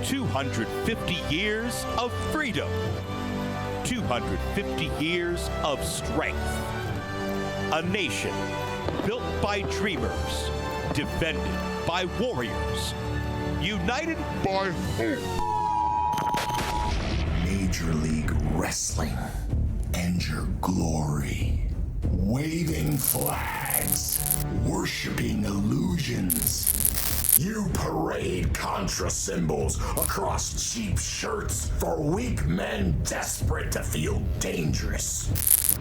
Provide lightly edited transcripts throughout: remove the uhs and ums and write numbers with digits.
250 years of freedom, 250 years of strength. A nation built by dreamers, defended by warriors, united by hope. Major League Wrestling, and your glory. Waving flags, worshiping illusions. You parade Contra symbols across cheap shirts for weak men desperate to feel dangerous.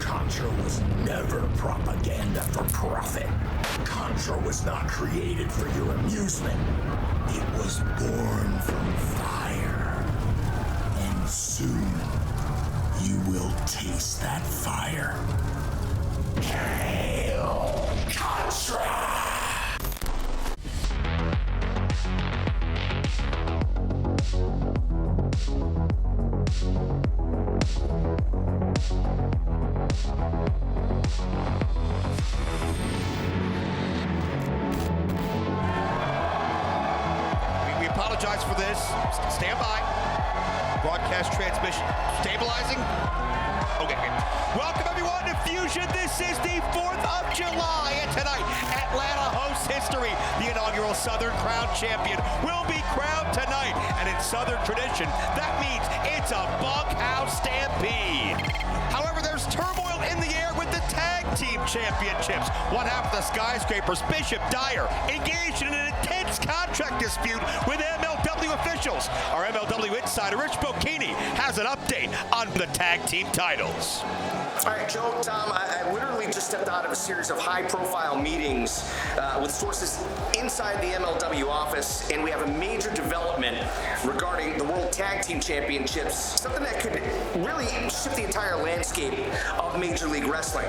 Contra was never propaganda for profit. Contra was not created for your amusement. It was born from fire. And soon, you will taste that fire. Hail Contra! We apologize for this. Stand by. Broadcast transmission stabilizing. Okay. Welcome everyone to Fusion. This is the 4th of July, and tonight Atlanta hosts history. The inaugural Southern Crown Champion will be crowned tonight, and in Southern tradition, that means it's a Bunkhouse Stampede. However, there's turmoil in the air with the tag team championships. One half of the skyscrapers, Bishop Dyer, engaged in an intense contract dispute with MLW officials. Our MLW insider, Rich Bocchini, has an update on the tag team titles. All right, Joe, Tom, I literally just stepped out of a series of high-profile meetings with sources inside the MLW office, and we have a major development regarding the World Tag Team Championships, something that could really shift the entire landscape of Major League Wrestling.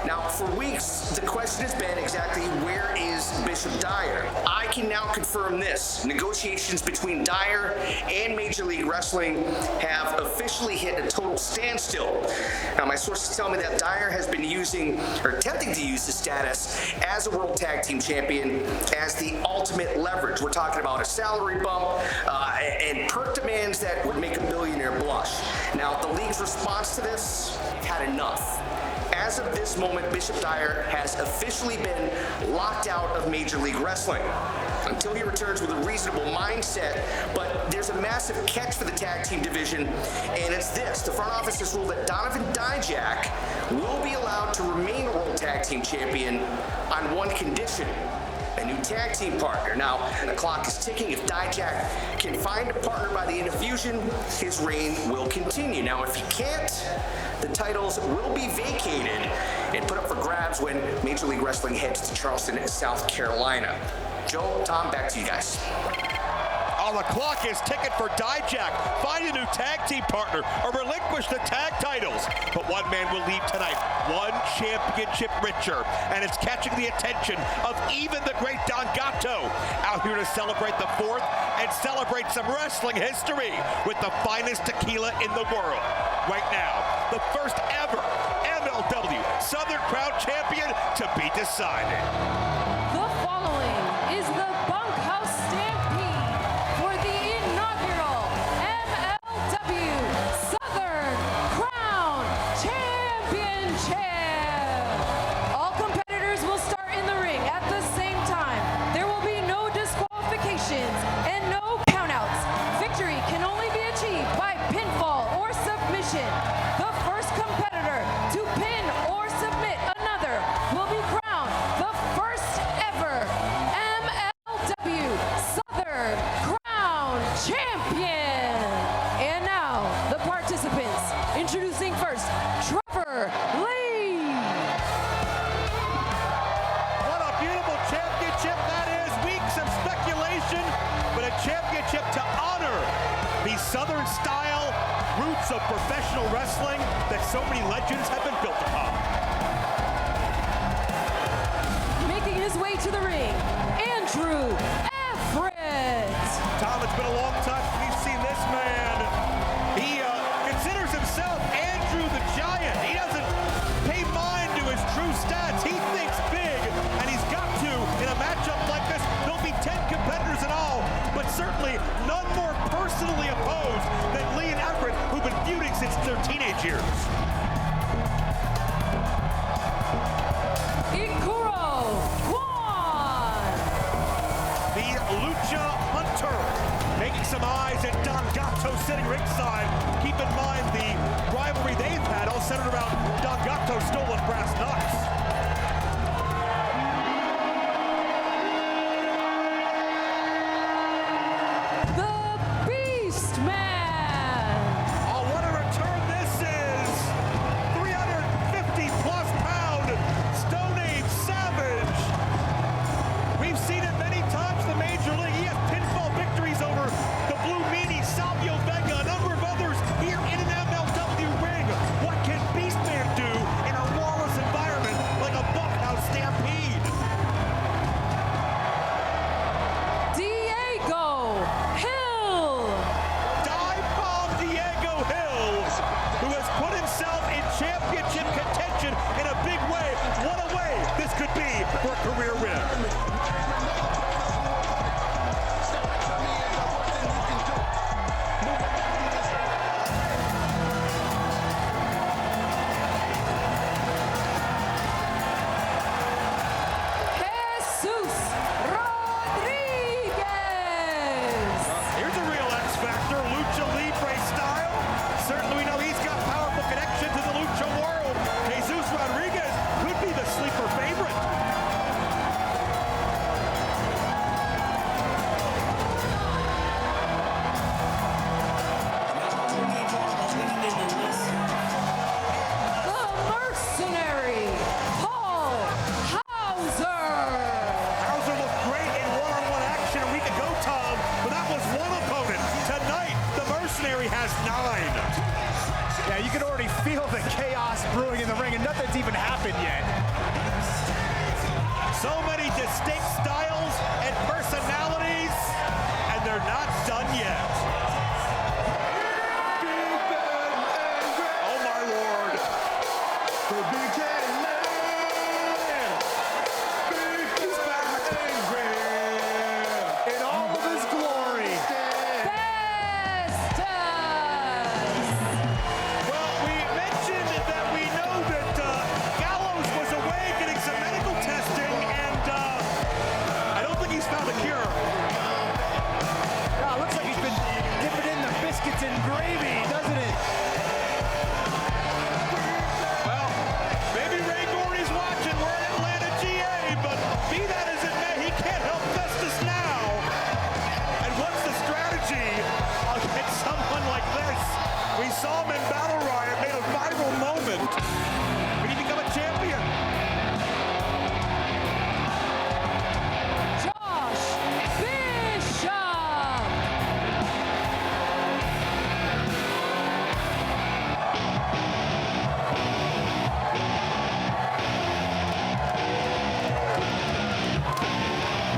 Now, for weeks, the question has been exactly where is Bishop Dyer? I can now confirm this. Negotiations between Dyer and Major League Wrestling have officially hit a total standstill. Now, my sources tell me that Dyer has been using, or attempting to use his status as a World Tag Team Champion as the ultimate leverage. We're talking about a salary bump and perk demands that would make a billionaire blush. Now, the league's response to this had enough. As of this moment, Bishop Dyer has officially been locked out of Major League Wrestling until he returns with a reasonable mindset. But there's a massive catch for the tag team division, and it's this. The front office has ruled that Donovan Dijak will be allowed to remain World Tag Team Champion on one condition: a new tag team partner. Now, the clock is ticking. If Dijak can find a partner by the end of Fusion, his reign will continue. Now, if he can't, the titles will be vacated and put up for grabs when Major League Wrestling heads to Charleston, South Carolina. Joe, Tom, back to you guys. Oh, the clock is ticking for Dijak. Find a new tag team partner or relinquish the tag titles. But one man will leave tonight, one championship richer, and it's catching the attention of even the great Don Gatto, out here to celebrate the 4th and celebrate some wrestling history with the finest tequila in the world. Right now, the first ever MLW Southern Crown Champion to be decided. The following is the Bunkhouse Stampede for the inaugural MLW Southern Crown Championship. All competitors will start in the ring at the same time. There will be no disqualifications and no countouts. Victory can only be achieved by pinfall or submission. The first competitor to pin or submit another will be crowned the first ever MLW Southern Crown Champion. And now, the participants. Introducing first, Trevor Lee. What a beautiful championship that is. Weeks of speculation, but a championship to honor the Southern style roots of professional wrestling that so many legends have been built upon. Making his way to the ring, Andrew Everett. Tom, it's been a long time since we've seen this man. He considers himself Andrew the Giant. He doesn't pay mind to his true stats. He thinks big, and he's got to. In a matchup like this, there'll be 10 competitors in all, but certainly none more personally opposed than Lee and Everett, who've been feuding since their teenage years. Lucha Hunter making some eyes at Don Gatto sitting ringside. Keep in mind the rivalry they've had all centered around Don Gatto's stolen brass knucks. The Beast Man. Oh, what a return this is. 350 plus pound Stone Age Savage. We've seen it many times in the Major League. He has pinfall victories over the Blue Meanie, Savio Vega, a number of others here in an MLW ring. What can Beastman do in a lawless environment like a Bunkhouse Stampede? Diego Hill. Dive bomb Diego Hill, who has put himself in championship contention in a big way. What a way this could be for a career win. Here's a real X Factor, Lucha Libre style. Certainly we know he's got powerful connection to the Lucha world. Jesus Rodriguez could be the sleeper favorite. The Mercenary, Paul Hauser. Hauser looked great in one-on-one action a week ago, Tom, but that was one opponent. Tonight, the Mercenary has 9. Yeah, you can already feel the chaos brewing in the ring, and nothing's even happened yet. So many distinct styles and personalities, and they're not done yet. Oh my Lord. He's back. In all of his glory. Festus. Well, we mentioned that we know that Gallows was away getting some medical testing, and I don't think he's found a cure. Yeah, looks like he's been dipping in the biscuits and gravy, doesn't it? Well, maybe Ray Gordy's watching. We're in Atlanta, GA, but be that as it may, he can't help Festus now. And what's the strategy against someone like this? We saw him in Battle Riot, made a viral moment. When he become a champion? Josh Bishop.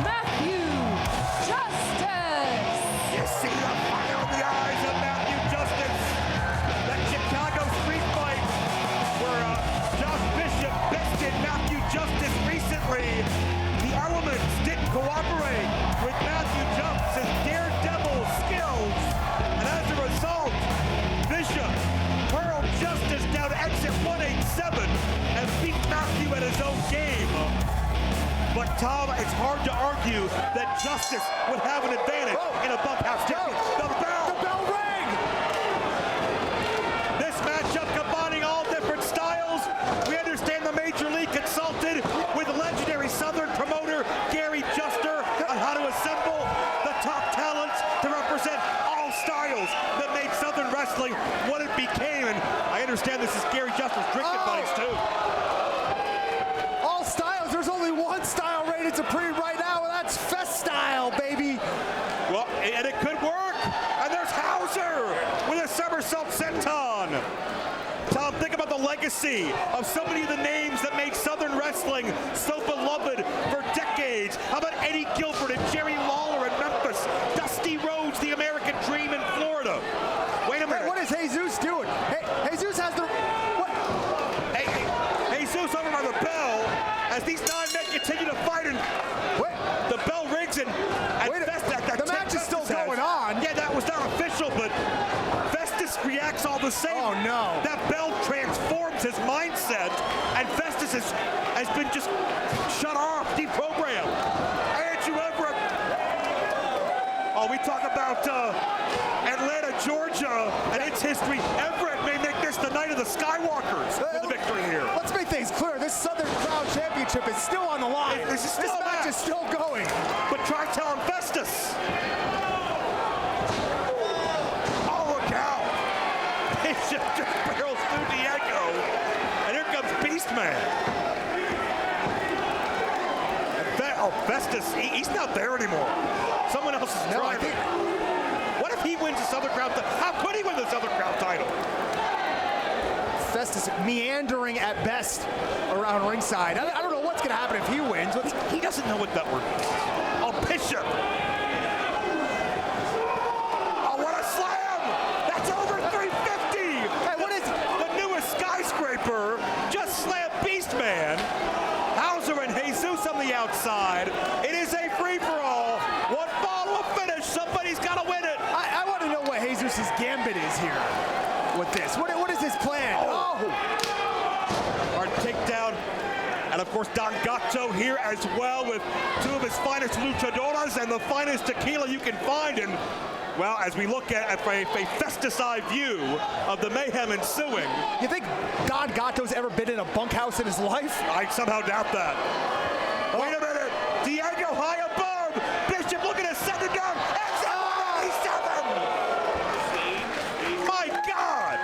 Matthew Justice. You see the fire in the eyes of Matthew Justice. That Chicago street fight where Josh Bishop bested Matthew Justice recently. The elements didn't cooperate with Matthew Justice's daredevil skills. And as a result, Bishop hurled Justice down to exit 187 and beat Matthew at his own game. But Tom, it's hard to argue that Justice would have an advantage in a Bunkhouse Stampede. The bell rang! This matchup combining all different styles. We understand the Major League consulted with legendary Southern promoter Gary Juster on how to assemble the top talents to represent all styles that made Southern wrestling what it became. And I understand this is Gary Juster's drinking buddies too. All styles, there's only one style rated supreme right now, and that's Fest style, baby. Well, and it could work. And there's Hauser with a somersault senton. Tom, think about the legacy of so many of the names that made Southern wrestling so beloved for decades. How about Eddie Gilbert and Jerry Lawler in Memphis? Dusty Rhodes, the American Dream in Florida. Wait a minute. Hey, what is Jesus doing? Hey, Jesus has the... What? Hey, Jesus over by the bell as these 9 men continue to fight, and Wait, the bell rings and wait, Fest, the match is still going. the same. Oh, no. That belt transforms his mindset, and Festus has been just shut off, deprogrammed. Andrew Everett. Oh, we talk about Atlanta, Georgia, and its history. Everett may make this the night of the Skywalkers with the victory here. Let's make things clear. This Southern Crown Championship is still on the line. This is still a match match. is still going. But try telling Festus. Oh, look out. Bishop just barrels through Diego. And here comes Beastman. And Festus, he's not there anymore. Someone else is driving. What if he wins the Southern Crown title? How could he win the Southern Crown title? Festus meandering at best around ringside. I don't know what's going to happen if he wins. He doesn't know what that word means. Oh, Bishop. Oh, what a slam! That's over 350! Hey, what is the newest skyscraper? Just slammed Beastman. Hauser and Jesus on the outside. It is a free-for-all. One fall, one finish. Somebody's got to win it. I want to know what Jesus' gambit is here with this. What is his plan? Oh! Our takedown. And of course, Don Gato here as well with two of his finest luchadoras and the finest tequila you can find. And, well, as we look at a Festus-eye view of the mayhem ensuing. You think Don Gato's ever been in a bunkhouse in his life? I somehow doubt that. Wait a minute. Diego high above. Bishop looking to send it down. It's 187. My God.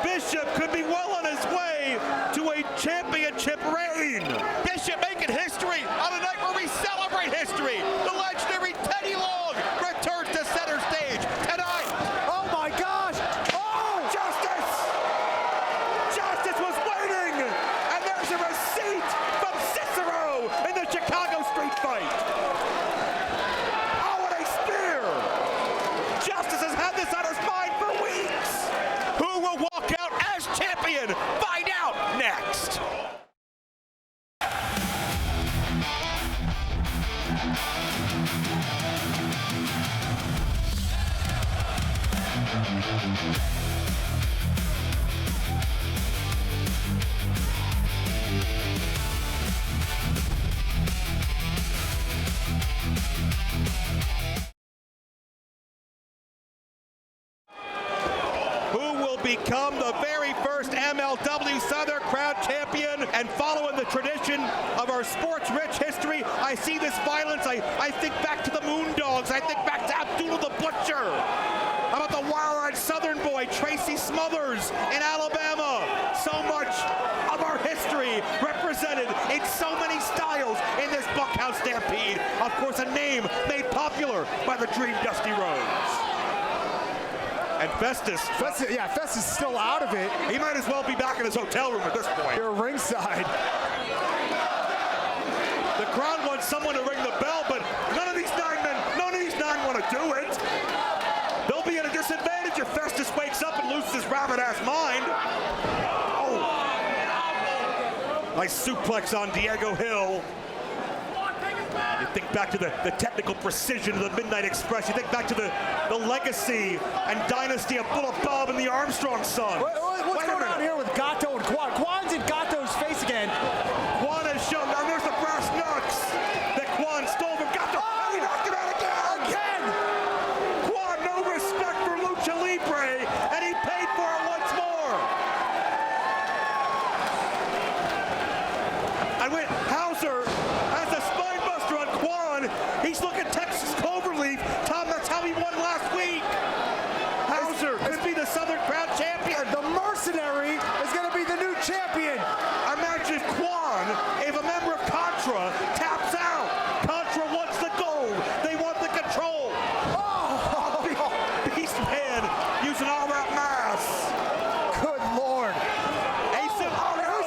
Bishop could be well on his way to a championship reign. Bishop making history on a night where we celebrate history. The legendary Teddy Long returns to center stage tonight. Oh my gosh! Oh! Justice! Justice was waiting! And there's a receipt from Cicero in the Chicago street fight. Oh, what a spear! Justice has had this on his mind for weeks. Who will walk out as champion? Find out next. Who will become the very first MLW Southern Crown Champion? And following the tradition of our sports-rich history, I see this violence. I think back to the Moondogs. I think back to Abdullah the Butcher. How about the wild-eyed Southern boy, Tracy Smothers in Alabama? So much of our history represented in so many styles in this Bunkhouse Stampede. Of course, a name made popular by the Dream Dusty Rhodes. And Festus is still out of it. He might as well be back in his hotel room at this point. You're ringside. The crowd wants someone to ring the bell, but none of these nine want to do it. They'll be at a disadvantage if Festus wakes up and loses his rabbit-ass mind. Oh. Nice suplex on Diego Hill. You think back to the technical precision of the Midnight Express. You think back to the legacy and dynasty of Bullet Bob and the Armstrong sons. What's going on here with Gato and Quan? Quan's in Gato's face again. Quan has shown, now there's the brass knucks that Quan stole from Gato. Oh, he knocked him out again! Quan, no respect for Lucha Libre, and he paid for it once more. And with Hauser as a spinebuster on Quan, he's looking Texas Cloverleaf. Tom, that's how he won last week. Hauser could be the Southern Crown Champion. The mercenary is going to be the new champion. Imagine if Quan, if a member of Contra taps out. Contra wants the gold. They want the control. Oh, Beastman using all that mass. Good Lord.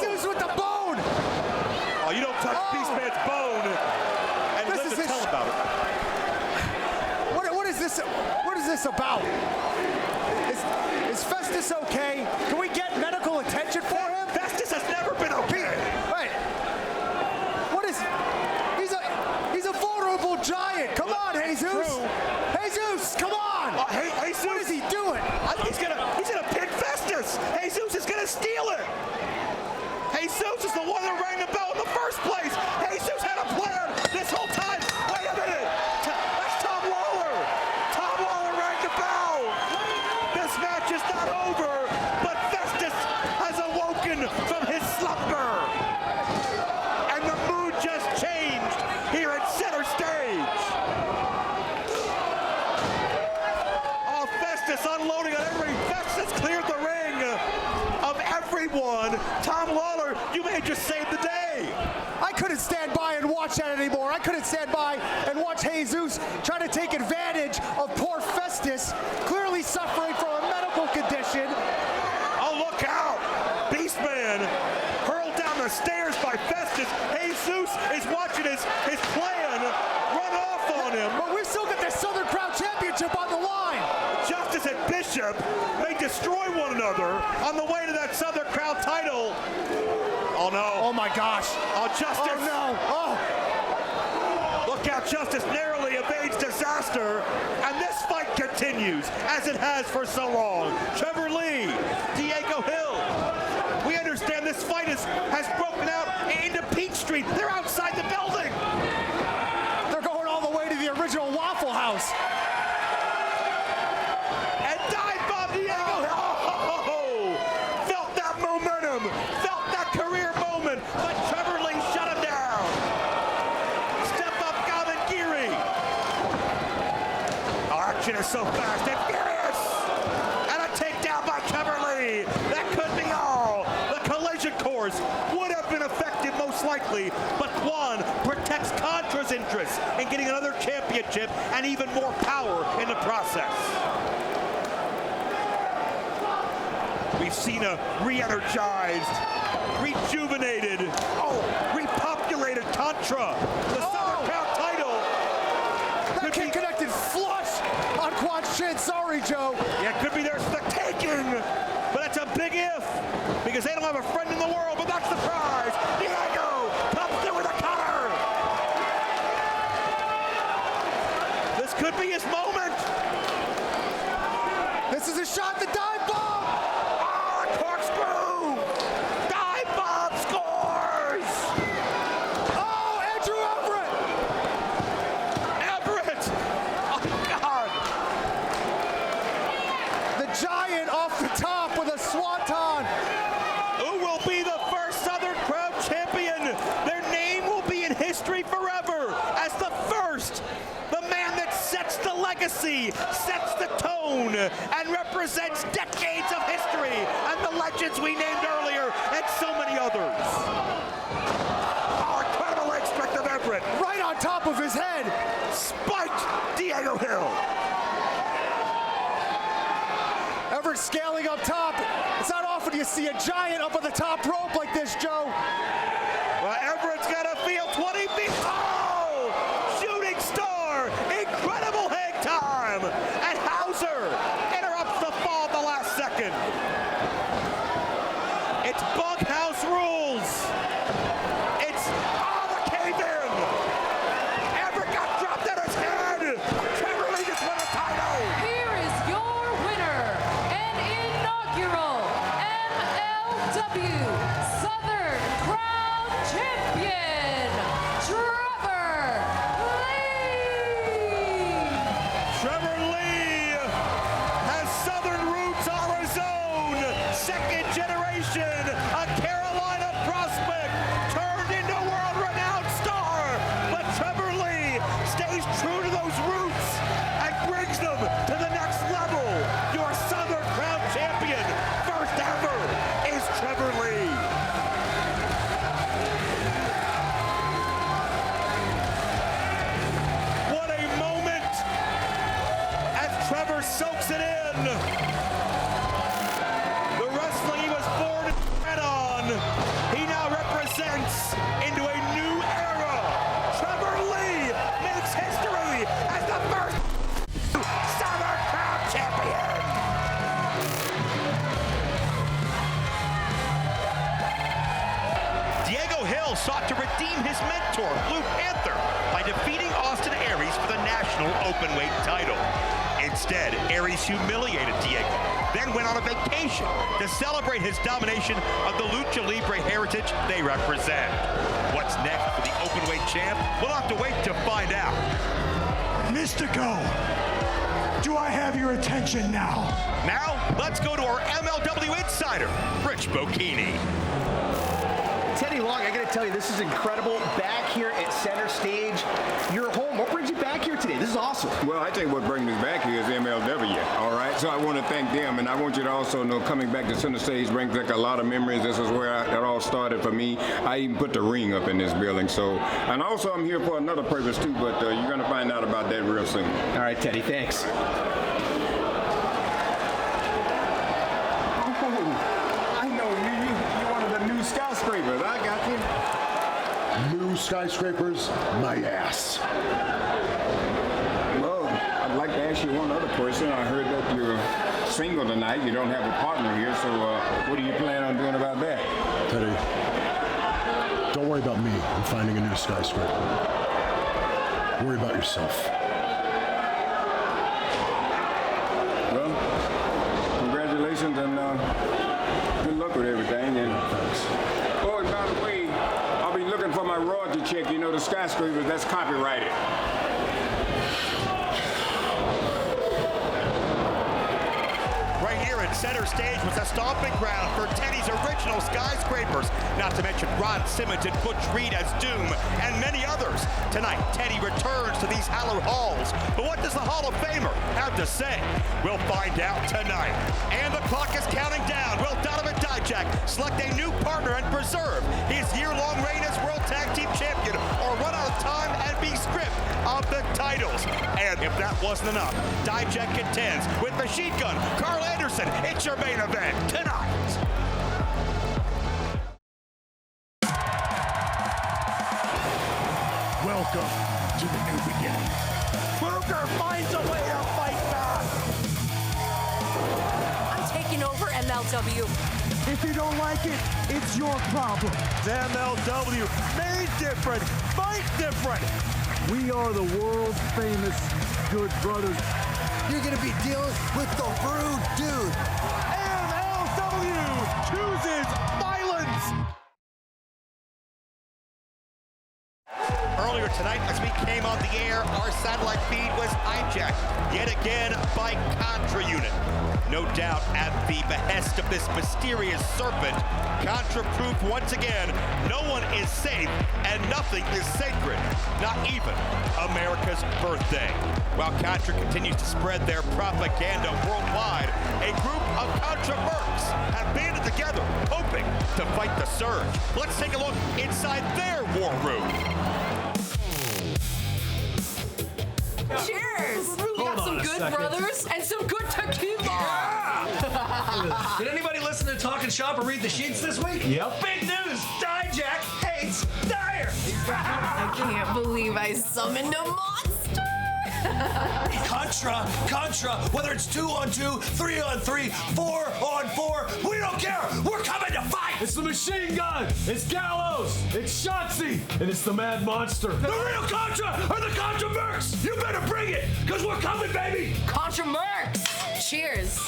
Jesus with the bone. Oh, you don't touch Beastman's bone and live to tell about it. What is this? What is this about? Is Festus okay? Can we get medical attention for him? Festus has never been okay. Wait. What is? He's a vulnerable giant. Come on, Jesus. True. Jesus, come on. watch that anymore. I couldn't stand by and watch Jesus try to take advantage of poor Festus, clearly suffering from a medical condition. Oh, look out! Beastman hurled down the stairs by Festus. Jesus is watching his plan run off on him. But we've still got the Southern Crown Championship on the line. Justice and Bishop may destroy one another on the way to that Southern Crown title. Oh no. Oh my gosh. Oh, Justice. Oh no. Oh. Look out, Justice narrowly evades disaster. And this fight continues as it has for so long. Trevor Lee, Diego Hill. We understand this fight has broken out into Peach Street. They're outside the building. They're going all the way to the original Waffle House. And dive bomb Diego Hill. Oh, felt that momentum. Felt that career moment. But Trevor Lee shut him down. Step up, Galvin Geary. Our action is so fast and furious. And a takedown by Trevor Lee. That could be all. The collision course would have been effective most likely, but Juan protects Contra's interest in getting another championship and even more power in the process. We've seen a re-energized, rejuvenated, repopulated Contra. The Southern Crown title. That kick connected flush on Quad's chin. Sorry, Joe. Yeah, it could be theirs for the taking, but that's a big if, because they don't have a friend in the world, but that's the prize. Diego comes through with a cutter. This could be his moment. This is a shot, the dive bomb. Oh, a corkscrew. Dive bomb scores. Oh, Andrew Everett. Everett. Oh, God. The Giant off the top with a swanton. Who will be the first Southern Crown champion? Their name will be in history forever as the first. The man that sets the legacy, sets the tone, and represents decades of history and the legends we named earlier and so many others. Our incredible leg strength of Everett. Right on top of his head. Spiked Diego Hill. Everett scaling up top. It's not often you see a Giant up on the top rope like this, Joe. Well, Everett's got to feel 20 feet. Oh! Shooting star! Incredible hang time! And Hauser interrupts the fall at the last second. It's Bunkhouse rules. It's the cave-in. Everett got dropped at his head. Trevor Lee just won the title. Here is your winner and inaugural MLW Southern Crown Champion, Trevor Lee. Trevor Lee has Southern roots all his own. Second generation, a Carolina prospect turned into a world-renowned star. But Trevor Lee stays true to those roots and brings them to the next level. Your Southern Crown champion, first ever, is Trevor Lee. What a moment as Trevor soaks it in. The wrestling he was born and bred on, he now represents into a new era. Trevor Lee makes history as the first Southern Crown champion. Diego Hill sought to redeem his mentor, Blue Panther, by defeating Austin Aries for the national openweight title. Instead, Aries humiliated Diego, then went on a vacation to celebrate his domination of the Lucha Libre heritage they represent. What's next for the openweight champ? We'll have to wait to find out. Mystico, do I have your attention now? Now, let's go to our MLW insider, Rich Bocchini. Teddy Long, I gotta tell you, this is incredible. Back here at center stage, your home. What brings you back here today? This is is awesome. Well, I think what brings me back here is MLW, all right? So I want to thank them, and I want you to also know coming back to center stage brings back a lot of memories. This is where it all started for me. I even put the ring up in this building. So, and also I'm here for another purpose too, but you're going to find out about that real soon. All right, Teddy, thanks. I know you're one of the new skyscrapers. I got you. New skyscrapers, my ass. Well, I'd like to ask you one other question. I heard that you're single tonight. You don't have a partner here, so what do you plan on doing about that? Teddy, don't worry about me. I'm finding a new skyscraper. Worry about yourself. Well, congratulations and good luck with everything. And Thanks. oh, and by the way, I'll be looking for my royalty check. You know, the skyscrapers, that's copyrighted. Right here at center stage was a stomping ground for Teddy's original skyscrapers, not to mention Ron Simmons and Butch Reed as Doom, and many others. Tonight, Teddy returns to these hallowed halls, but what does the Hall of Famer have to say? We'll find out tonight. And the clock is counting down. Will Donovan Dijak select a new partner and preserve his year-long reign as World Tag Team Champion, or run out of time and be stripped of the titles? And if that wasn't enough, Dijak contends with Machine Gun Karl Anderson. It's your main event tonight. Welcome to the new beginning. Booker finds a way to fight back. I'm taking over MLW. If you don't like it, it's your problem. It's MLW, made different, fight different. We are the world famous Good Brothers. You're gonna be dealing with the rude dude. MLW chooses violence. Earlier tonight, as we came on the air, our satellite feed was hijacked yet again by Contra unit. No doubt at the behest of this mysterious serpent, Contra proved once again no one is safe and nothing is sacred, not even America's birthday. While Contra continues to spread their propaganda worldwide, a group of Contra mercs have banded together, hoping to fight the surge. Let's take a look inside their war room. Cheers! We got some good brothers and some good tequila. Did anybody listen to Talking Shop or read the sheets this week? Yep. Big news! Dijak hates Dyer! I can't believe I summoned a monster. Contra, whether it's 2-on-2, 3-on-3, 4-on-4, we don't care! We're coming to fight! It's the Machine Gun! It's Gallows! It's Shotzi! And it's the Mad Monster! The real Contra are the Contra mercs! You better bring it, because we're coming, baby! Contra mercs. Cheers.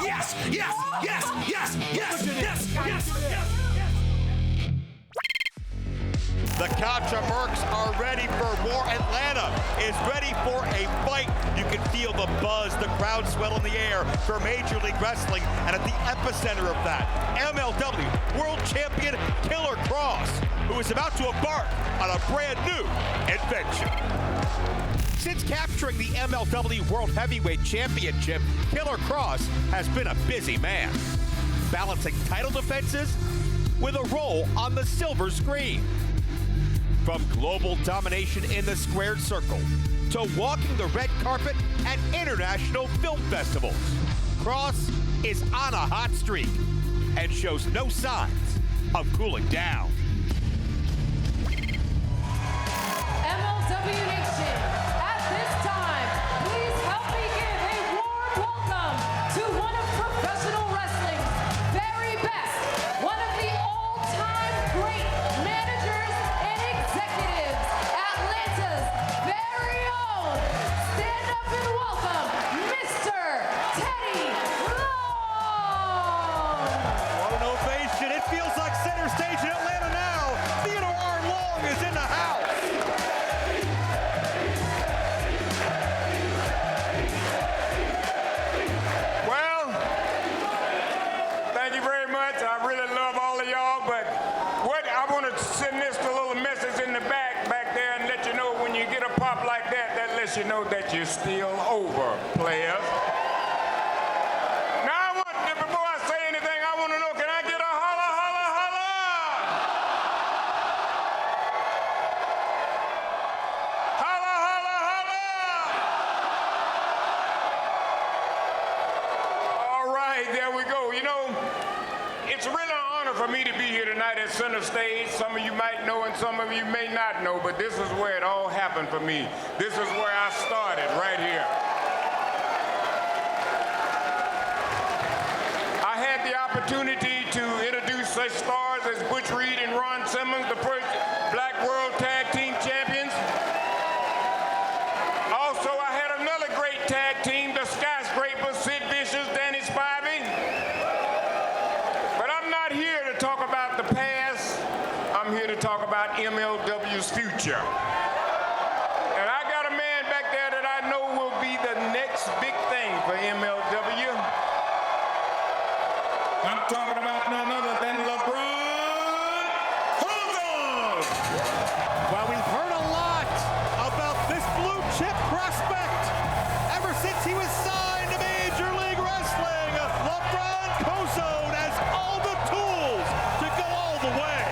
Yes! Yes! Yes! Yes! Yes! Yes! Yes! Yes! The Contra mercs are ready for war. Atlanta is ready for a fight. You can feel the buzz, the crowd swell in the air for Major League Wrestling. And at the epicenter of that, MLW World Champion Killer Kross, who is about to embark on a brand new adventure. Since capturing the MLW World Heavyweight Championship, Killer Kross has been a busy man, balancing title defenses with a role on the silver screen. From global domination in the squared circle to walking the red carpet at international film festivals, Kross is on a hot streak and shows no signs of cooling down. MLW Nation, at this time, please help me give a warm welcome to one of professional wrestling's very best, one of the all-time great managers and executives, Atlanta's very own. Stand up and welcome, Mr. Teddy Long. What an ovation. It feels like center stage in Atlanta now. pop like that, that lets you know that you're still over, players. Now, before I say anything, I want to know, can I get a holla, holla, holla? Holla, holla, holla! All right, there we go. You know, it's really an honor for me to be here tonight at center stage. Some of you might know and some of you may not know, but this is where it all happened for me. This is where I started, right here. I had the opportunity to introduce such stars as Butch Reed and Ron Simmons, the first Black World Tag Team Champions. Also, I had another great tag team, the Skyscraper, Sid Vicious, Danny Spivey. But I'm not here to talk about the past. I'm here to talk about MLW's future. And I got a man back there that I know will be the next big thing for MLW. I'm talking about none other than LeBron Kozone. Well, we've heard a lot about this blue chip prospect ever since he was signed to Major League Wrestling. LeBron Kozone has all the tools to go all the way.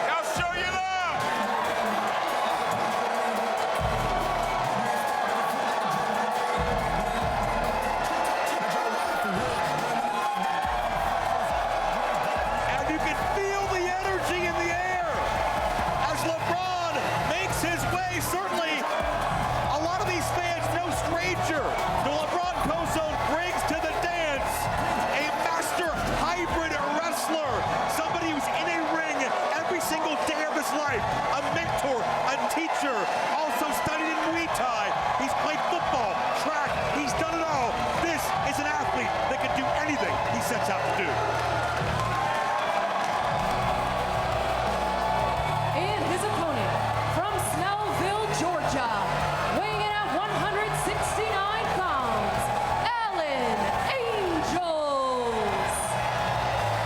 I'll show you love. And you can feel the energy in the air as LeBron makes his way. Certainly, a lot of these fans no stranger to LeBron Kozone brings to the dance a master hybrid wrestler, somebody who's in a ring every single day of his life, a mentor, a teacher, also studied in Muay Thai. He's played football, track, he's done it all. This is an athlete that can do anything he sets out to do. And his opponent from Snellville, Georgia, weighing in at 169 pounds, Alan Angels.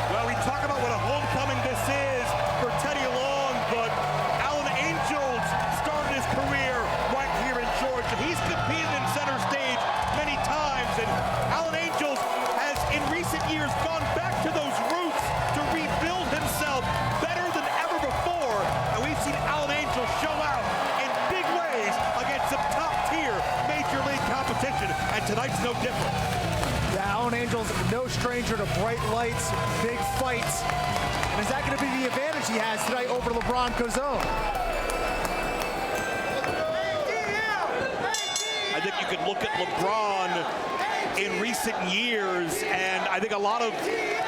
Well, we talk about what a homecoming this is for Teddy Long, but Alan Angels started his career right here in Georgia. He's competed in center stage many times, and Alan Angels has in recent years gone back to those roots to rebuild himself better than ever before, and we've seen Alan Angels show out in big ways against some top-tier Major League competition, and tonight's no different. Yeah, Alan Angels, no stranger to bright lights, big fights. And is that going to be the advantage he has tonight over LeBron Kozone? I think you could look at LeBron in recent years, and I think a lot of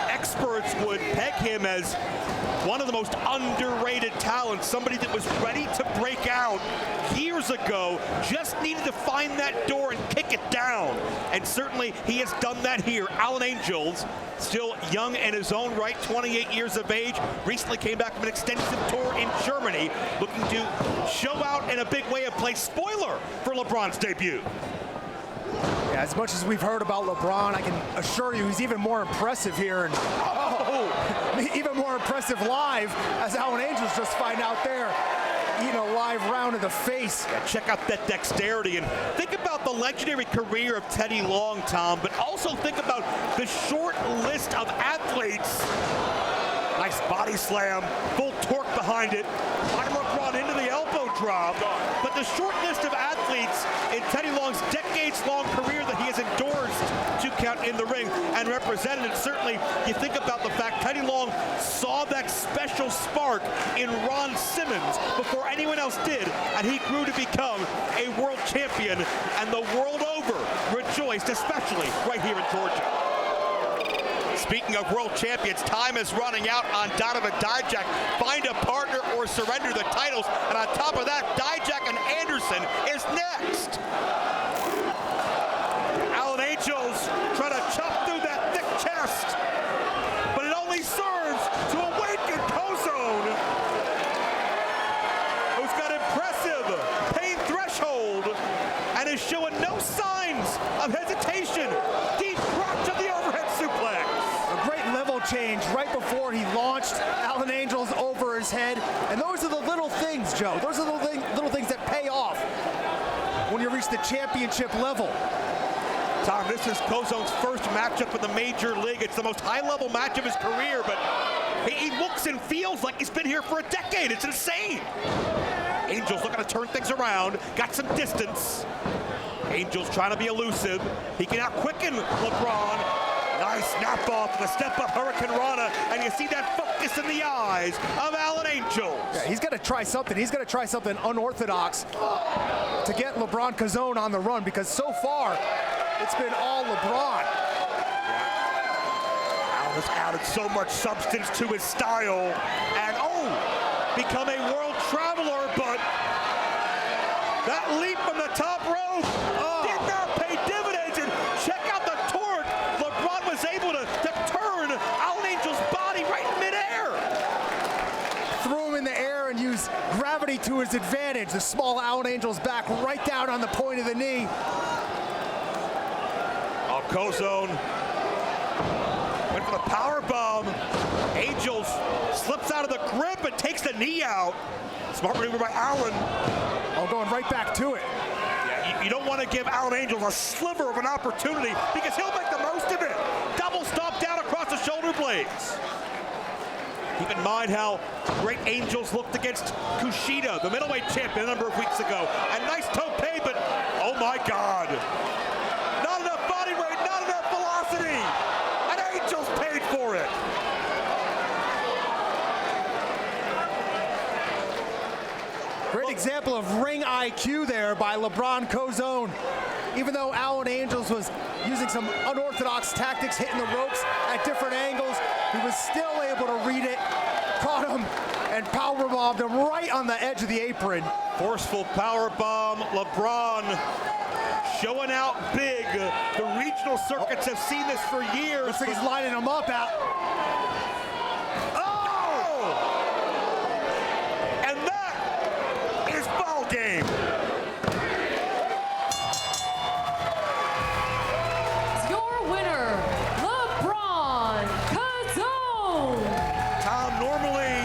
experts would peg him as one of the most underrated talents, somebody that was ready to break out years ago, just needed to find that door and kick it down. And certainly he has done that here. Alan Angels, still young in his own right, 28 years of age, recently came back from an extensive tour in Germany, looking to show out in a big way and play spoiler for LeBron's debut. Yeah, as much as we've heard about LeBron, I can assure you he's even more impressive here, and even more impressive live, as Alan Angels just find out there, eating a live round in the face. Yeah, check out that dexterity, and think about the legendary career of Teddy Long, Tom, but also think about the short list of athletes. Nice body slam, full torque behind it. By LeBron into the elbow drop. But the short list of athletes in Teddy Long's decades-long career that he has endorsed to count in the ring and represented. And certainly, you think about the fact Teddy Long saw that special spark in Ron Simmons before anyone else did, and he grew to become a world champion, and the world over rejoiced, especially right here in Georgia. Speaking of world champions, time is running out on Donovan Dijak. Find a partner or surrender the titles. And on top of that, Dijak and Anderson is next. Alan Angels trying to chop through that thick chest. But it only serves to awaken Kozone, who's got impressive pain threshold and is showing no signs of hesitation. Deep crotch of the overhead suplex. A great level change right before he launched Alan Angels over his head. And those are the little things, Joe. Those are the little things that pay when you reach the championship level. Tom, this is Kozone's first matchup in the major league. It's the most high-level match of his career, but he looks and feels like he's been here for a decade. It's insane. Angel's looking to turn things around, got some distance. Angel's trying to be elusive. He can out-quicken LeBron. Nice snap off and a step-up Hurricane Rana, and you see that focus in the eyes of Alan Angel. Yeah, he's got to try something. He's got to try something unorthodox to get LeBron Kozone on the run, because so far, it's been all LeBron. Alan has added so much substance to his style, and become a world traveler, but that leap from the top rope did not pay dividends, and check out the torque. LeBron was able to turn Alan Angel's body right in midair. Threw him in the air and used gravity to his advantage. The small Alan Angel's back right down on the point of the knee. Kozone went for the power bomb. Angels slips out of the grip and takes the knee out. Smart maneuver by Alan. Going right back to it. Yeah, you don't want to give Alan Angels a sliver of an opportunity, because he'll make the most of it. Double stomp down across the shoulder blades. Keep in mind how great Angels looked against Kushida, the middleweight champion, a number of weeks ago. And nice tope, but oh my God. Not enough body weight, not enough velocity. And Angels paid for it. Great example of ring IQ there by LeBron Kozone. Even though Alan Angels was using some unorthodox tactics, hitting the ropes at different angles, he was still able to read it, caught him, and powerbombed him right on the edge of the apron. Forceful powerbomb. LeBron showing out big. The regional circuits have seen this for years. Looks like he's lining him up out. Oh! And that is ball game. Your winner, LeBron Kozone. Tom, normally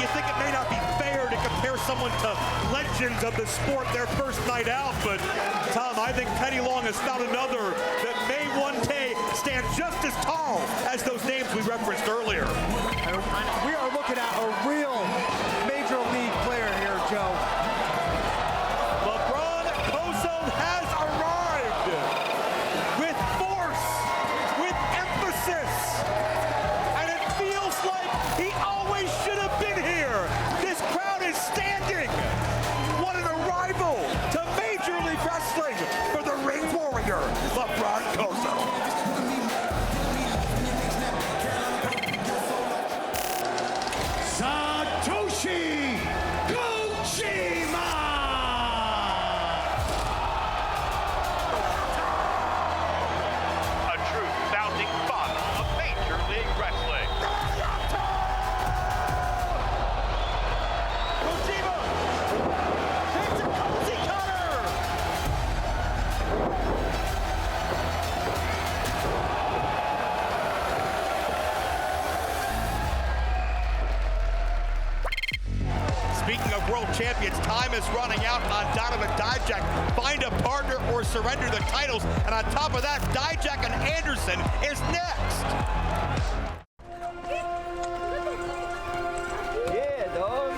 you think it may not be fair to compare someone to legends of the sport their first night out, but Tom, I think Teddy Long has found another that may one day stand just as tall as those names we referenced earlier. We are looking at a real major league player here, Joe. LeBron Kozone has arrived with force, with emphasis, and it feels like he always should have been here. This crowd is standing. What an arrival to Major League Wrestling for the Ring Warrior, LeBron Kozone. Satoshi Kojima! A true founding father of Major League Wrestling. Kojima! It's a cozy cutter! Speaking of world champions, time is running out on Donovan Dijak. Find a partner or surrender the titles. And on top of that, Dijak and Anderson is next. Yeah, dog.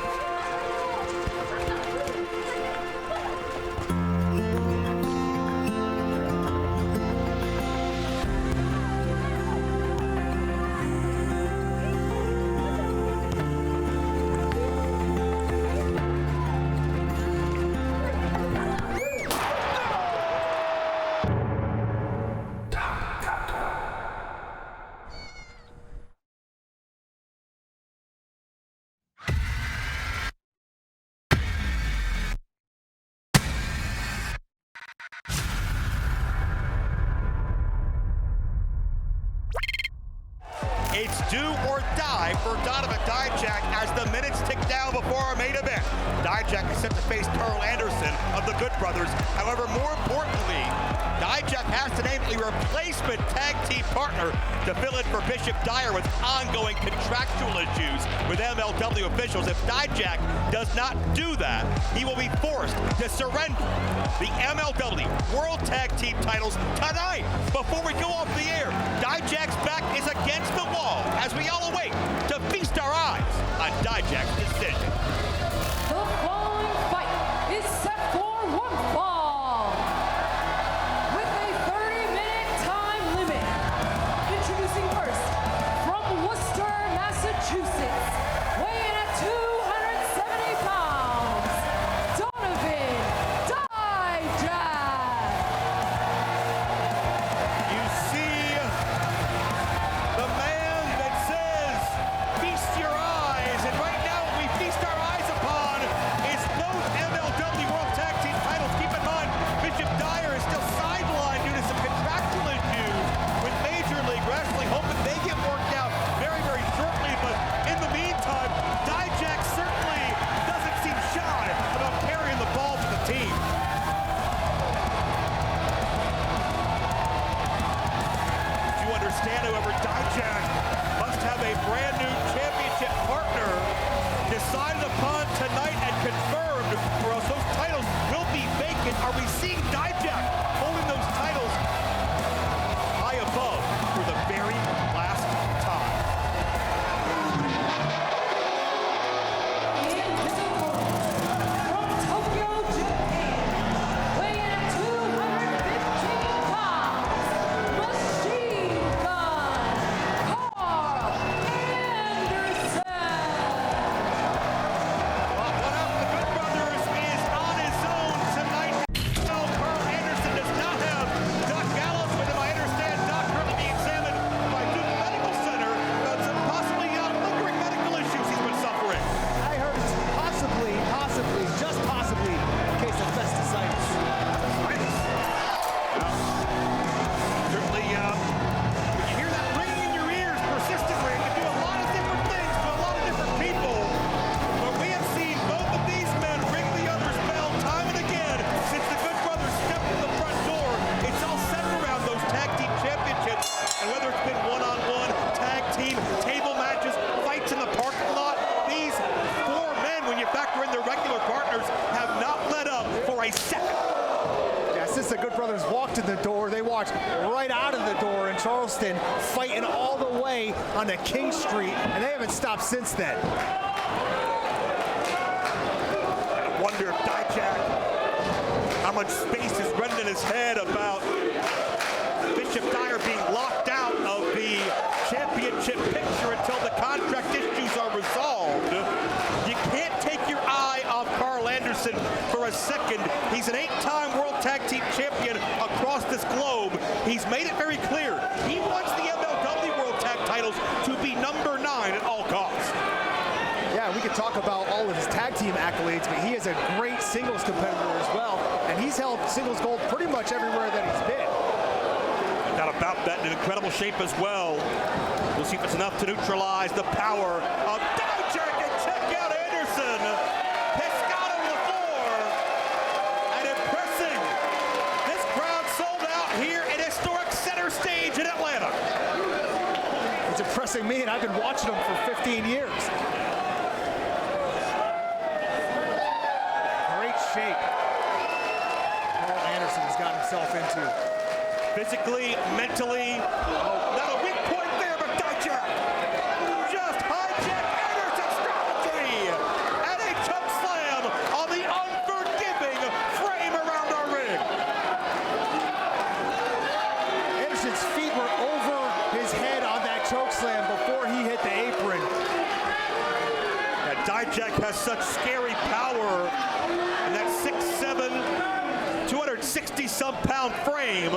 It's do or die for Donovan Dijak as the minutes tick down before our main event. Dijak is set to face Karl Anderson of the Good Brothers. However, more importantly, Dijak has to name a replacement tag team partner to fill in for Bishop Dyer with ongoing contractual issues with MLW officials. If Dijak does not do that, he will be forced to surrender the MLW World Tag Team titles tonight. Before we go off the air, Dijak's back is against the wall as we all await to feast our eyes on Dijak's decision. The following fight is set for one fall with a 30-minute time limit. Introducing first, from Worcester, Massachusetts, weighing at 270 pounds, Donovan Dijak. You see the man that says, feast your eyes. And right now what we feast our eyes upon is both MLW World Tag Team titles. Keep in mind, Bishop Dyer is still sidelined due to some contractual issues with Major League Wrestling, hoping they get worked out very, very shortly. But in the meantime, Dijak certainly doesn't seem shy about carrying the ball for the team. You understand, however, Dijak must have a brand new championship partner decided upon tonight and confirmed, or else those titles will be vacant. Are we seeing Dijak holding those titles high above for the very last time? And his opponent, from Tokyo, Japan, weighing at 215 pounds, machine gun, Karl Anderson. Well, one of the Good Brothers is on his own tonight. No, Karl Anderson does not have Doc Gallows with him. I understand Doc currently being examined by Duke Medical Center about some possibly lingering medical issues he's been suffering. I heard it's possibly, just possibly, a case of fasciitis. Certainly, when you hear that ringing in your ears persistently, it can do a lot of different things to a lot of different people. But we have seen both of these men ring the other's bell time and again since the Good Brothers stepped in the front door. It's all centered around those tag team championships. And whether it's been one-on-one, tag team, table matches, fights in the parking lot, these four men, when you factor in their regular partners, have not let up for a second. Yeah, since the Good Brothers walked in the door, they walked right out of the door in Charleston, fighting all the way onto King Street, and they haven't stopped since then. I wonder if Dijak, how much space is running in his head about Bishop Dyer being locked out of the championship picture until the contract issues are resolved. You can't take your eye off Karl Anderson for a second. He's an 8-time World Tag Team Champion across this globe. He's made it very clear. He wants the MLW World Tag titles to be number 9 at all costs. Yeah, we could talk about all of his tag team accolades, but he is a great singles competitor as well, and he's held singles gold pretty much everywhere that he's been. Not about that, in incredible shape as well. We'll see if it's enough to neutralize the power of Dijak, and check out Anderson. Pescado on the floor, and impressing. This crowd sold out here at historic Center Stage in Atlanta. It's impressing me, and I've been watching him for 15 years. Great shape Karl Anderson has got himself into. Physically, mentally, not a weak point there, but Dijak just hijacked Anderson's strategy and a choke slam on the unforgiving frame around our ring. Anderson's feet were over his head on that choke slam before he hit the apron. And Dijak has such scary power in that 6'7", 260-some-pound frame.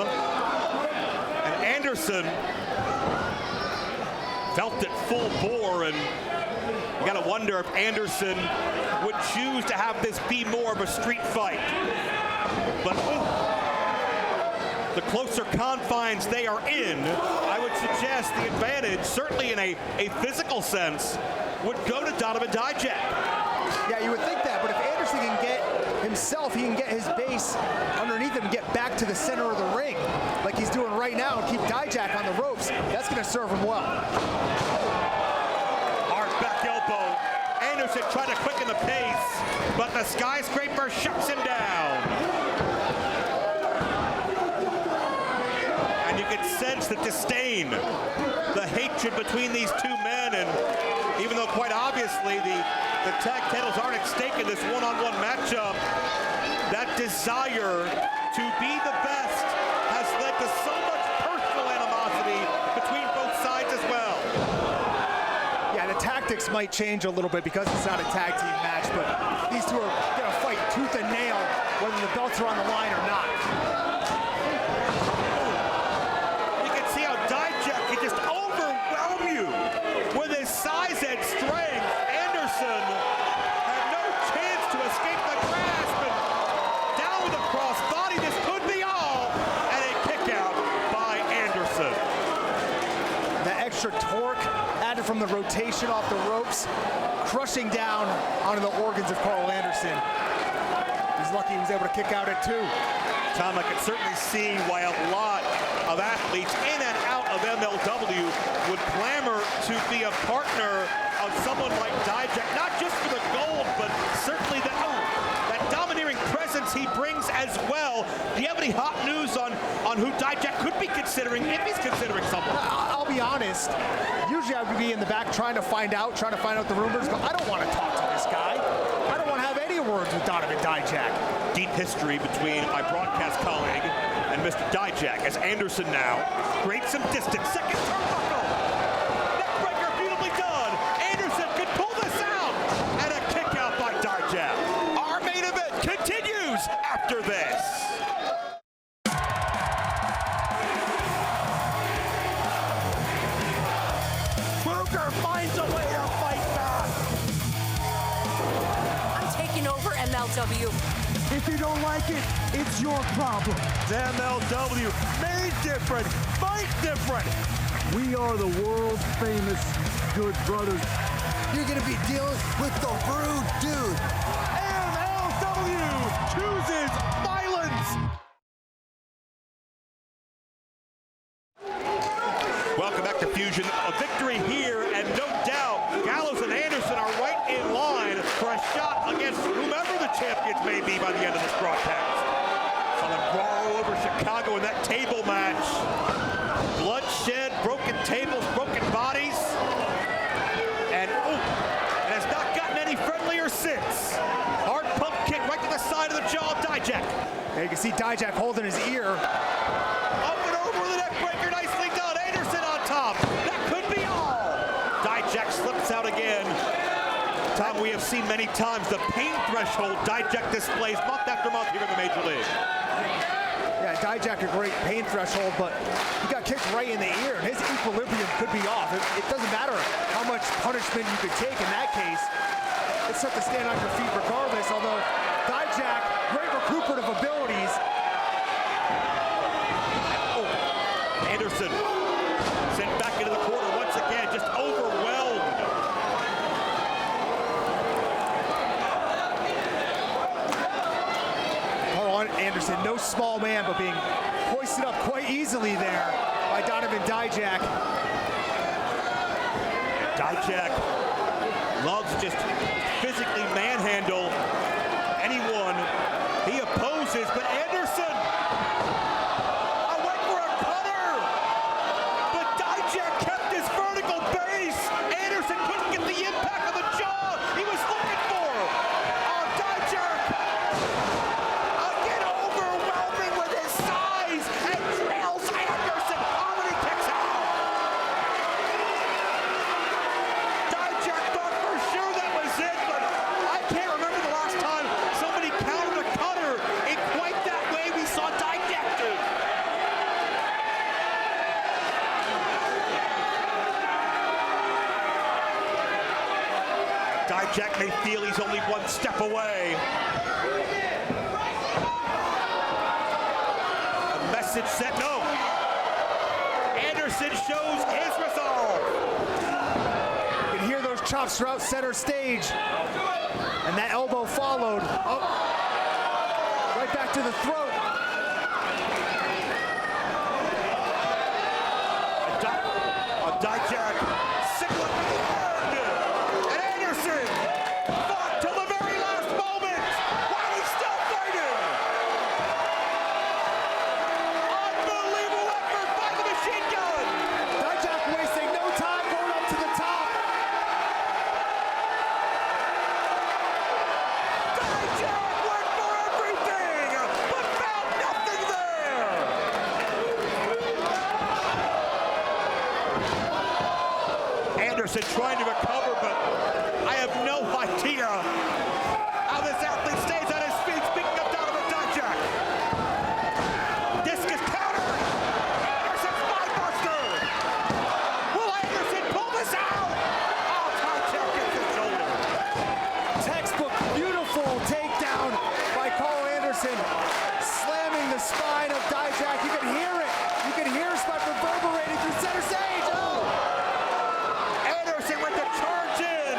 And Anderson felt it full bore, and you gotta wonder if Anderson would choose to have this be more of a street fight. But the closer confines they are in, I would suggest the advantage, certainly in a physical sense, would go to Donovan Dijak. Yeah, you would think that, but if Anderson himself, he can get his base underneath him and get back to the center of the ring like he's doing right now and keep Dijak on the ropes. That's going to serve him well. Hard back elbow. Anderson trying to quicken the pace, but the skyscraper shuts him down. And you can sense the disdain, the hatred between these two men, and even though quite obviously the tag titles aren't at stake in this one-on-one matchup, that desire to be the best has led to so much personal animosity between both sides as well. Yeah, the tactics might change a little bit because it's not a tag team match, but these two are going to fight tooth and nail whether the belts are on the line or not. You can see how Dijak can just overwhelm you with his size and strength. Anderson had no chance to escape the grasp, and down with the crossbody. This could be all, and a kick out by Anderson. The extra torque added from the rotation off the ropes, crushing down onto the organs of Karl Anderson. He's lucky he was able to kick out at 2. Tom, I can certainly see why a lot of athletes in and out of MLW would clamor to be a partner of someone like Dijak, not just for the gold, but certainly that domineering presence he brings as well. Do you have any hot news on who Dijak could be considering, if he's considering someone? I'll be honest, usually I would be in the back trying to find out the rumors, but I don't want to talk to this guy. I don't want to have any words with Donovan Dijak. Deep history between my broadcast colleague and Mr. Dijak, as Anderson now creates some distance. Second turnbuckle. Neckbreaker, beautifully done. Anderson could pull this out. And a kick out by Dijak. Our main event continues after this. Booker finds a way to fight back. I'm taking over MLW. If you don't like it, it's your problem. It's MLW, made different, fight different. We are the world famous Good Brothers. You're gonna be dealing with the rude dude. MLW chooses violence. Welcome back to Fusion. A victory here, and no doubt Gallows and Anderson are right in line for a shot against whomever the champions may be by the end of this broadcast. Saw them brawl over Chicago in that table match. Bloodshed, broken tables, broken bodies. And it has not gotten any friendlier since. Hard pump kick right to the side of the jaw of Dijak. Yeah, you can see Dijak holding his ear. Up and over the neck breaker, nicely done. Anderson on top. That could be all. Dijak slips out again. Tom, we have seen many times the pain threshold Dijak displays month after month here in the Major League. Yeah, Dijak a great pain threshold, but he got kicked right in the ear, and his equilibrium could be off. It doesn't matter how much punishment you could take in that case. It's tough to stand on your feet regardless, although Dijak, great recuperative abilities. Anderson sent back into the corner once again, just overwhelmed. Karl Anderson, no small man, but being hoisted up quite easily there by Donovan Dijak. Dijak loves just physically manhandle anyone he opposes, but Anderson went for a cutter, but Dijak kept his vertical base. Anderson couldn't get the impact of the jaw he was looking for. Dijak again overwhelming with his size and trails Anderson. When he kicks out. Dijak thought for sure that was it, but I can't remember the last time somebody countered a cutter in quite that way we saw Dijak do. Dijak may feel he's only one step away. A message sent, no. Anderson shows his resolve. You can hear those chops throughout center stage. And that elbow followed. Oh. back to the throat. Dijak sickling to the end. And Anderson fought till the very last moment while he's still fighting. Unbelievable effort by the machine gun. Dijak wasting no time going up to the top. Dijak went for everything, but found nothing there. Anderson trying to recover, but I have no idea how this athlete stays on his feet. Speaking of Donovan Dijak. Discus counter. Anderson spinebuster. Will Anderson pull this out? Oh, Dijak gets his shoulder. Textbook beautiful takedown by Karl Anderson, slamming the spine of Dijak. You can hear it. You can hear his spine reverberating through center stage. Oh! Anderson with the charge in.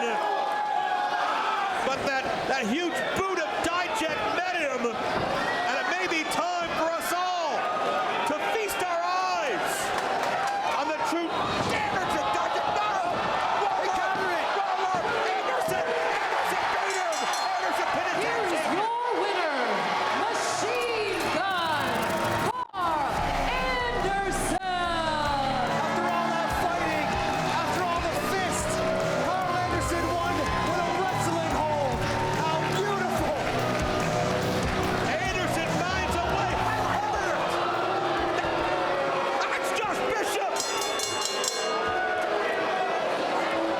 But that huge boot of Dijak met him. And it may be time for us all to feast our eyes on the true damage of Dijak. No! Roller! Anderson! Anderson beat him! Anderson pinned him. Here's your winner, Machine Gun Karl Anderson. After all that fighting, after all the fists, Karl Anderson won with a wrestling hold. How beautiful! Anderson finds a way. That's Josh Bishop.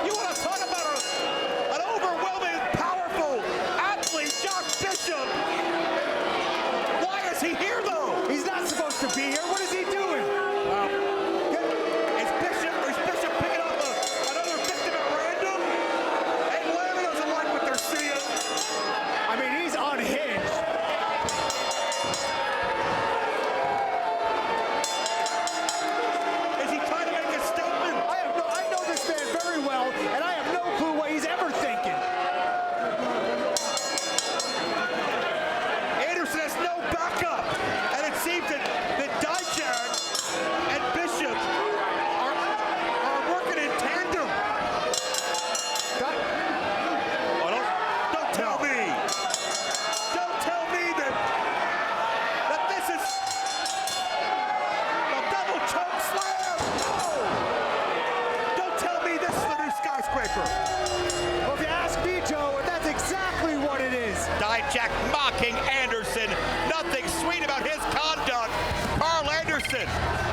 You want to talk about an overwhelming, powerful athlete, Josh Bishop. Why is he here, though? He's not supposed to be here. What is he doing? Is Bishop picking up another victim at random? And Larry doesn't like what they're seeing. I mean, he's unhinged. Is he trying to make a statement? I know this man very well, and I have no clue what he's ever thinking. Anderson has no backup, and it seems that Dijak and Bishop are working in tandem. Oh, don't tell me. Don't tell me that this is a double choke slam. No. Don't tell me this is the new skyscraper. Well, if you ask me, Joe, that's exactly what it is. Dijak mocking Anderson. Nothing sweet about his conduct. Karl Anderson,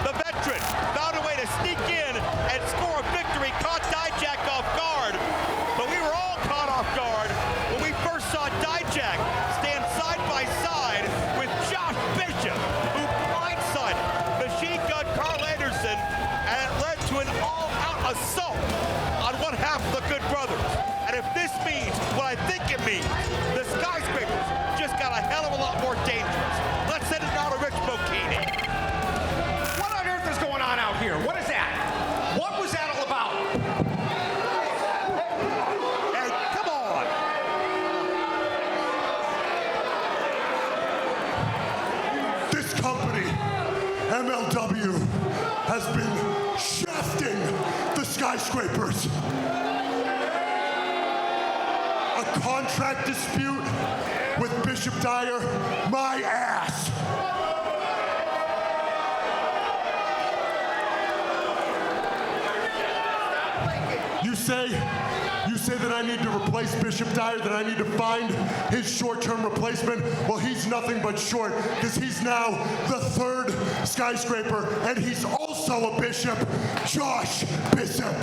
the veteran, found a way to sneak in and score a victory. Caught Dijak off guard. But we were all caught off guard when we first saw Dijak stand side by side with Josh Bishop, who blindsided machine gun Karl Anderson, and it led to an all-out assault on one half of the Good Brothers. And if this means what I think it means, the skyscrapers just got a hell of a lot more dangerous. Let's send it now to Rich Bocchini. What on earth is going on out here? What is that? What was that all about? Hey, come on. This company, MLW, has been shafting the skyscrapers. A contract dispute with Bishop Dyer, my ass. You say that I need to replace Bishop Dyer, that I need to find his short-term replacement? Well, he's nothing but short, because he's now the third skyscraper, and he's also a bishop, Josh Bishop.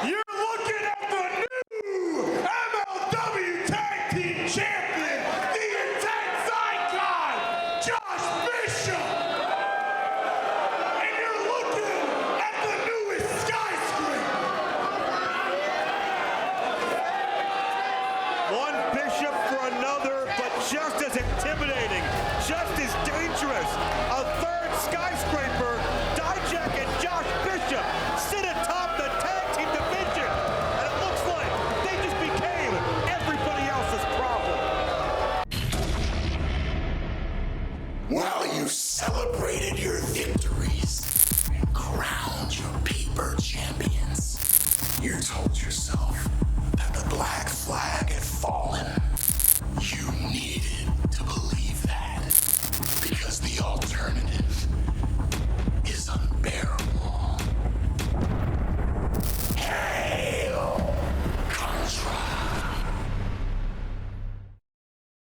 You're looking at the new MLW Tag Team Champion, the Intense Icon, Josh Bishop. And you're looking at the newest skyscraper. One Bishop for While you celebrated your victories and crowned your paper champions, you told yourself that the black flag had fallen.